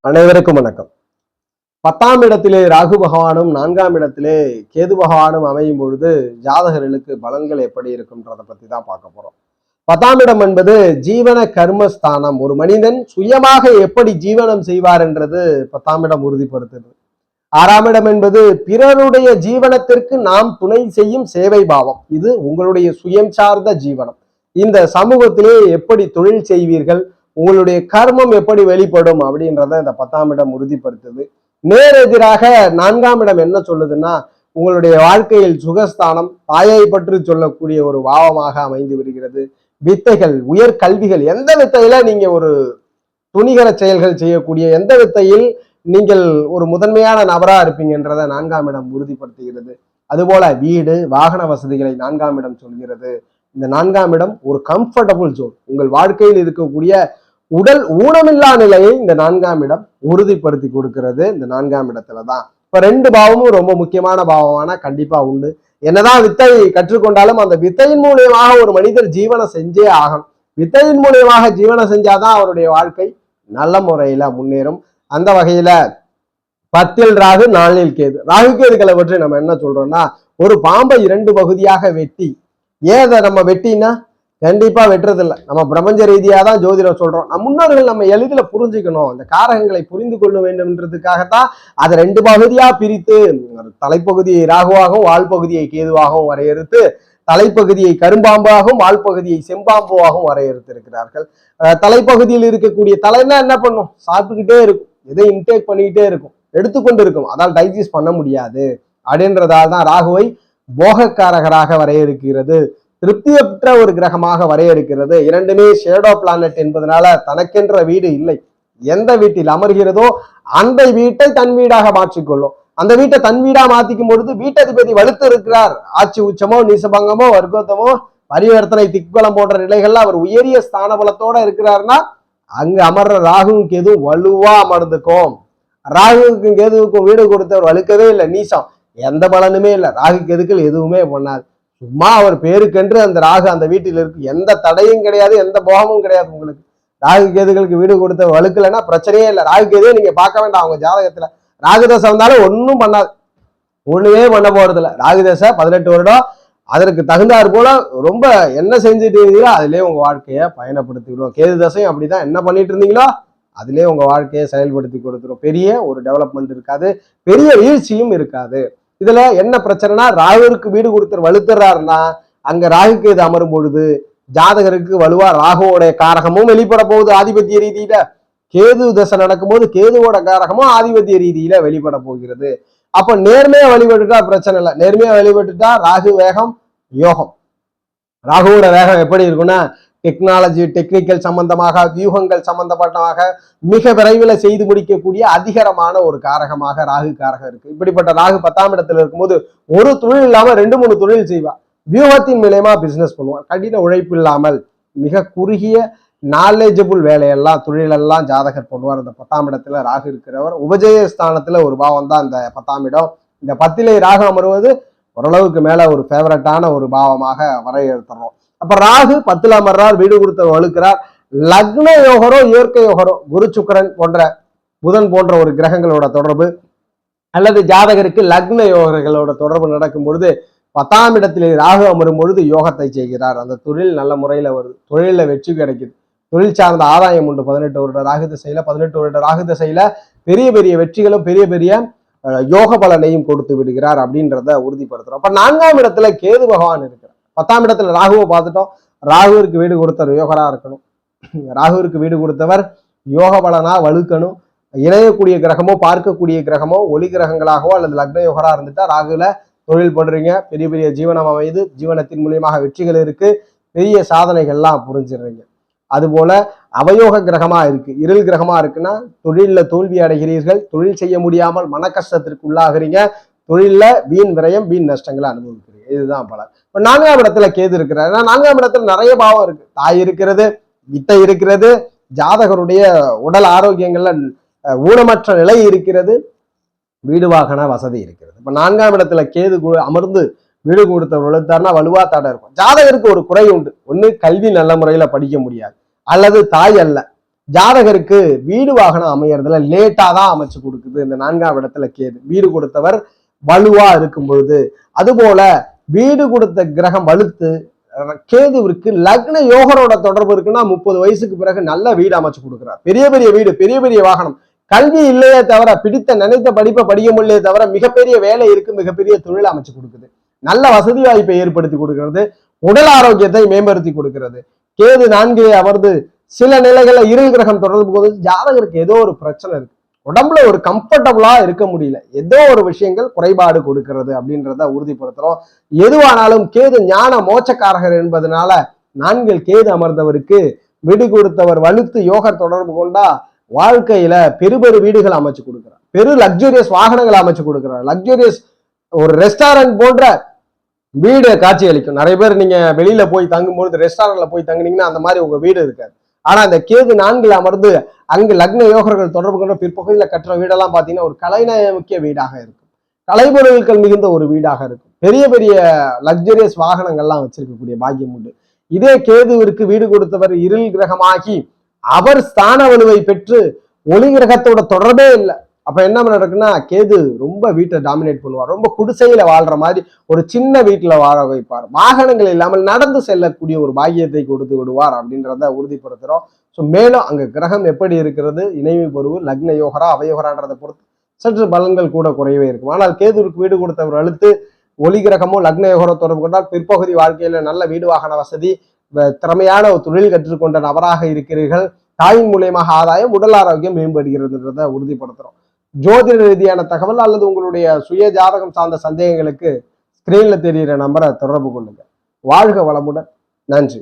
அனைவருக்கும் வணக்கம். 10ஆம் இடத்திலே ராகு பகவானும் 4ஆம் இடத்திலே கேது பகவானும் அமையும் பொழுது ஜாதகர்களுக்கு பலன்கள் எப்படி இருக்கும்ன்றத பத்தி தான் பார்க்க போறோம். 10ஆம் இடம் என்பது ஜீவன கர்மஸ்தானம். ஒரு மனிதன் சுயமாக எப்படி ஜீவனம் செய்வார் என்றது 10ஆம் இடம் உறுதிப்படுத்துது. 6ஆம் இடம் என்பது பிறருடைய ஜீவனத்திற்கு நாம் துணை செய்யும் சேவை பாவம். இது உங்களுடைய சுயம் சார்ந்த ஜீவனம். இந்த சமூகத்திலே எப்படி தொழில் செய்வீர்கள், உங்களுடைய கர்மம் எப்படி வெளிப்படும் அப்படின்றத இந்த 10ஆம் இடம் உறுதிப்படுத்துது. நேரெதிராக 4ஆம் இடம் என்ன சொல்லுதுன்னா, உங்களுடைய வாழ்க்கையில் சுகஸ்தானம், தாயை பற்றி சொல்லக்கூடிய ஒரு பாவமாக அமைந்து விடுகிறது. வித்தைகள், உயர் கல்விகள், எந்த வித்தையில நீங்க ஒரு துணிகர செயல்கள் செய்யக்கூடிய எந்த வித்தையில் நீங்கள் ஒரு முதன்மையான நபரா இருப்பீங்கன்றத 4ஆம் இடம் உறுதிப்படுத்துகிறது. அதுபோல வீடு வாகன வசதிகளை 4ஆம் இடம் சொல்கிறது. இந்த 4ஆம் இடம் ஒரு கம்ஃபர்டபுள் ஜோன். உங்கள் வாழ்க்கையில் இருக்கக்கூடிய உடல் ஊனமில்லா நிலையை இந்த 4ஆம் இடம் உறுதிப்படுத்தி கொடுக்கிறது. இந்த 4ஆம் இடத்துலதான் இப்ப 2 பாவமும் ரொம்ப முக்கியமான பாவமான கண்டிப்பா உண்டு. என்னதான் வித்தை கற்றுக்கொண்டாலும் அந்த வித்தையின் மூலியமாக ஒரு மனிதர் ஜீவனம் செஞ்சே ஆகணும். வித்தையின் மூலியமாக ஜீவனம் செஞ்சாதான் அவருடைய வாழ்க்கை நல்ல முறையில முன்னேறும். அந்த வகையில 10ல் ராகு 4ல் கேது. ராகு கேதுகளை பற்றி நம்ம என்ன சொல்றோம்னா, ஒரு பாம்பை 2 பகுதியாக வெட்டி, ஏன் அதை நம்ம வெட்டினா கண்டிப்பா வெட்டுறதில்லை. நம்ம பிரபஞ்ச ரீதியா தான் ஜோதிடம் சொல்றோம். நம் முன்னோர்கள் நம்ம எளிதில் புரிஞ்சுக்கணும், அந்த காரகங்களை புரிந்து கொள்ள வேண்டும்ன்றதுக்காகத்தான் அதை 2 பகுதியா பிரித்து தலைப்பகுதியை ராகுவாகவும் வால்பகுதியை கேதுவாகவும் வரையறுத்து, தலைப்பகுதியை கரும்பாம்பாகவும் வால்பகுதியை செம்பாம்புவாகவும் வரையறுத்து இருக்கிறார்கள். தலைப்பகுதியில் இருக்கக்கூடிய தலைன்னா என்ன பண்ணும், சாப்பிட்டுக்கிட்டே இருக்கும், எதை இன்டேக் பண்ணிக்கிட்டே இருக்கும், எடுத்துக்கொண்டு இருக்கும், அதால் டைஜஸ்ட் பண்ண முடியாது அப்படின்றதால் தான் ராகுவை போகக்காரகராக வரையறுக்கிறது. திருப்தியற்ற ஒரு கிரகமாக வரையறுக்கிறது. இரண்டுமே ஷேடோ பிளானட் என்பதனால தனக்கென்ற வீடு இல்லை. எந்த வீட்டில் அமர்கிறதோ அந்த வீட்டை தன் வீடாக மாற்றிக்கொள்ளும். அந்த வீட்டை தன் வீடா மாத்திக்கும் பொழுது வீட்டதிபதி வலுத்து இருக்கிறார். ஆட்சி உச்சமோ நீசபங்கமோ வர்க்கோத்தமோ பரிவர்த்தனை திக்பலம் போன்ற நிலைகள்ல அவர் உயரிய ஸ்தான பலத்தோட இருக்கிறார்னா அங்கு அமர்ற ராகுவும் கேது வலுவா அமர்ந்துக்கும். ராகுவுக்கும் கேதுவுக்கும் வீடு கொடுத்தவர் வலுக்கவே இல்லை, நீசம், எந்த பலனுமே இல்லை. ராகு கேதுக்கள் எதுவுமே பண்ணாது. சும்மா அவர் பேருக்கென்று அந்த ராகு அந்த வீட்டில் இருக்கு, எந்த தடையும் கிடையாது, எந்த போகமும் கிடையாது. உங்களுக்கு ராகு கேதுகளுக்கு வீடு கொடுத்த வலுக்கலைன்னா பிரச்சனையே இல்லை. ராகு கேதுவே நீங்க பார்க்க வேண்டாம். அவங்க ஜாதகத்துல ராகுதசை வந்தாலும் ஒன்றும் பண்ணாது, ஒண்ணுமே பண்ண போறதில்ல. ராகுதசை 18 வருடம், அதற்கு தகுந்தாறு போல ரொம்ப என்ன செஞ்சுட்டு இருந்தீங்களோ அதுலயே உங்க வாழ்க்கையை பயணப்படுத்திவிடும். கேது தசையும் அப்படிதான், என்ன பண்ணிட்டு இருந்தீங்களோ அதுலயே உங்க வாழ்க்கையை செயல்படுத்தி கொடுத்துரும். பெரிய ஒரு டெவலப்மெண்ட் இருக்காது, பெரிய வீழ்ச்சியும் இருக்காது. இதுல என்ன பிரச்சனைனா, ராகுவிற்கு வீடு கொடுத்து வலுத்துறாருன்னா அங்க ராகு கேது அமரும் பொழுது ஜாதகருக்கு வலுவா ராகுவோடைய காரகமும் வெளிப்பட போகுது ஆதிபத்திய ரீதியில. கேது தசை நடக்கும் போது கேதுவோட காரகமும் ஆதிபத்திய ரீதியில வெளிப்பட போகிறது. அப்ப நேர்மையா வழிபட்டுட்டா பிரச்சனை இல்லை. நேர்மையா வழிபட்டுட்டா ராகு வேகம் யோகம். ராகுவோட வேகம் எப்படி இருக்குன்னா, டெக்னாலஜி டெக்னிக்கல் சம்பந்தமாக வியூகங்கள் சம்பந்தப்பட்டமாக மிக விரைவில் செய்து முடிக்கக்கூடிய அதிகரமான ஒரு காரகமாக ராகு காரகம் இருக்கு. இப்படிப்பட்ட ராகு 10ஆம் இடத்துல இருக்கும்போது ஒரு தொழில் இல்லாம 2-3 தொழில் செய்வார். வியூகத்தின் மூலமா பிசினஸ் பண்ணுவார். கடின உழைப்பு இல்லாமல் மிக குறுகிய நாலேஜபிள் வேலையெல்லாம் தொழிலெல்லாம் ஜாதகர் பண்ணுவார். அந்த 10ஆம் இடத்துல ராகு இருக்கிறவர் உபஜயஸ்தானத்துல ஒரு பாவம் தான் இந்த 10ஆம் இடம். இந்த 10லே ராகு அமர்வது ஓரளவுக்கு மேல ஒரு ஃபேவரட்டான ஒரு பாவமாக வரையறுத்துறோம். அப்ப ராகு 10ல் அமர்றார், வீடு கொடுத்த வலுக்கிறார். லக்ன யோகரோ இயற்கை யோகரோ குரு சுக்கிரன் போன்ற புதன் போன்ற ஒரு கிரகங்களோட தொடர்பு அல்லது ஜாதகருக்கு லக்ன யோகர்களோட தொடர்பு நடக்கும் பொழுது 10ஆம் இடத்திலே ராகு அமரும் பொழுது யோகத்தை செய்கிறார். அந்த தொழில் நல்ல முறையில வருது, தொழில வெற்றி கிடைக்குது, தொழில் சார்ந்த ஆதாயம் உண்டு. 18 வருட ராகு திசையில 18 வருட ராகு திசையில பெரிய பெரிய வெற்றிகளும் பெரிய பெரிய யோக பலனையும் கொடுத்து விடுகிறார் அப்படின்றத உறுதிப்படுத்துறோம். அப்ப 4ஆம் இடத்துல கேது பகவான் இருக்கிறார். 10ஆம் இடத்துல ராகுவை பார்த்துட்டோம். ராகுவிற்கு வீடு கொடுத்தவர் யோகரா இருக்கணும். ராகுவிற்கு வீடு கொடுத்தவர் யோக பலனா வலுக்கணும். இணையக்கூடிய கிரகமோ பார்க்கக்கூடிய கிரகமோ ஒளி கிரகங்களாகவோ அல்லது லக்ன யோகரா இருந்துட்டா ராகுல தொழில் பண்றீங்க, பெரிய பெரிய ஜீவனம் அமைது, ஜீவனத்தின் மூலியமாக வெற்றிகள் இருக்கு, பெரிய சாதனைகள்லாம் புரிஞ்சிடுறீங்க. அதுபோல அவயோக கிரகமா இருக்கு, இருள் கிரகமா இருக்குன்னா தொழில தோல்வி அடைகிறீர்கள், தொழில் செய்ய முடியாமல் மன கஷ்டத்திற்கு உள்ளாகிறீங்க, தொழில வீண் விரயம் வீண் நஷ்டங்களை அனுபவிக்கிறீங்க. இதுதான் பலன். இப்ப 4ஆம் இடத்துல கேது இருக்கிறார். 4ஆம் இடத்துல நிறைய பாவம் இருக்கு, தாய் இருக்கிறது, வித்தை இருக்கிறது, ஜாதகருடைய உடல் ஆரோக்கியங்கள்ல ஊனமற்ற நிலை இருக்கிறது, வீடு வாகன வசதி இருக்கிறது. இப்ப 4ஆம் இடத்துல கேது அமர்ந்து வீடு கொடுத்தவர் வலுத்தாருன்னா வலுவா தடை இருக்கும். ஜாதகருக்கு ஒரு குறை உண்டு. ஒண்ணு கல்வி நல்ல முறையில படிக்க முடியாது, அல்லது தாய் அல்ல, ஜாதகருக்கு வீடு வாகனம் அமையறதுல லேட்டா தான் அமைச்சு கொடுக்குது இந்த 4ஆம் இடத்துல கேது. வீடு கொடுத்தவர் வலுவா இருக்கும் பொழுது, அதுபோல வீடு கொடுத்த கிரகம் வலுத்து கேதுவிற்கு லக்ன யோகரோட தொடர்பு இருக்குன்னா 30 வயசுக்கு பிறகு நல்ல வீடு அமைச்சு கொடுக்குறார். பெரிய பெரிய வீடு, பெரிய பெரிய வாகனம். கல்வி இல்லையே தவிர, பிடித்த நினைத்த படிப்பை படிக்க முடியலையே தவிர, மிகப்பெரிய வேலை இருக்கு, மிகப்பெரிய தொழில் அமைச்சு கொடுக்குது, நல்ல வசதி வாய்ப்பை ஏற்படுத்தி கொடுக்கிறது, உடல் ஆரோக்கியத்தை மேம்படுத்தி கொடுக்கிறது. கேது 4 அமர்ந்து சில நிலைகள்ல இருள் கிரகம் தொடர்பு போது ஜாதகருக்கு ஏதோ ஒரு பிரச்சனை இருக்கு, உடம்புல ஒரு கம்ஃபர்டபுளா இருக்க முடியல, ஏதோ ஒரு விஷயங்கள் குறைபாடு கொடுக்கிறது அப்படின்றத உறுதிப்படுத்துறோம். எதுவானாலும் கேது ஞான மோட்சக்காரகர் என்பதனால 4 கேது அமர்ந்தவருக்கு வீடு கொடுத்தவர் வலுத்து யோக தொடர்பு கொண்டா வாழ்க்கையில பெரு வீடுகள் அமைச்சு கொடுக்கிறார், பெரு லக்ஸூரியஸ் வாகனங்கள் அமைச்சு கொடுக்கிறார், லக்ஸூரியஸ் ஒரு ரெஸ்டாரண்ட் போன்ற வீடு காட்சி அளிக்கும். நிறைய பேர் நீங்க வெளியில போய் தங்கும்போது ரெஸ்டாரண்ட்ல போய் தங்குனீங்கன்னா அந்த மாதிரி உங்க வீடு இருக்காது. ஆனா அந்த கேது 4 அமர்ந்து அங்கு லக்ன யோகர்கள் தொடர்பு கொண்ட பிற்பகுதியில கட்டுற வீடெல்லாம் பாத்தீங்கன்னா ஒரு கலைநயமிக்க வீடாக இருக்கும், கலைப்பொருட்கள் மிகுந்த ஒரு வீடாக இருக்கும், பெரிய பெரிய லக்ஸரியஸ் வாகனங்கள்லாம் வச்சிருக்கக்கூடிய பாக்கியம் உண்டு. இதே கேதுவிற்கு வீடு கொடுத்தவர் இருள் கிரகமாகி அவர் ஸ்தான வலுவை பெற்று ஒளி கிரகத்தோட தொடர்பே இல்லை. அப்ப என்ன நடக்குன்னா கேது ரொம்ப வீட்டை டாமினேட் பண்ணுவார், ரொம்ப குடிசையில வாழ்ற மாதிரி ஒரு சின்ன வீட்டுல வாழ வைப்பார், வாகனங்கள் இல்லாமல் நடந்து செல்லக்கூடிய ஒரு பாக்கியத்தை கொடுத்து விடுவார் அப்படின்றத உறுதிப்படுத்துறோம். ஸோ மேலும் அங்க கிரகம் எப்படி இருக்கிறது, இணைவு பொருவு லக்ன யோகரா அவயோகரான்றதை பொறுத்து சற்று பலன்கள் கூட குறையவே இருக்கும். ஆனால் கேதுவுக்கு வீடு கொடுத்தவர் அழுத்து ஒளி கிரகமோ லக்ன யோகரோ தொடர்பு கொண்டால் பிற்பகுதி வாழ்க்கையில நல்ல வீடு வாகன வசதி, திறமையான ஒரு தொழில் கற்றுக்கொண்ட நபராக இருக்கிறீர்கள், தாயின் மூலியமாக ஆதாயம், உடல் ஆரோக்கியம் மேம்படுகிறதுன்றத உறுதிப்படுத்துறோம். ஜோதிட ரீதியான தகவல் அல்லது உங்களுடைய சுய ஜாதகம் சார்ந்த சந்தேகங்களுக்கு ஸ்கிரீன்ல தெரிகிற நம்பரை தொடர்பு கொள்ளுங்க. வாழ்க வளமுடன். நன்றி.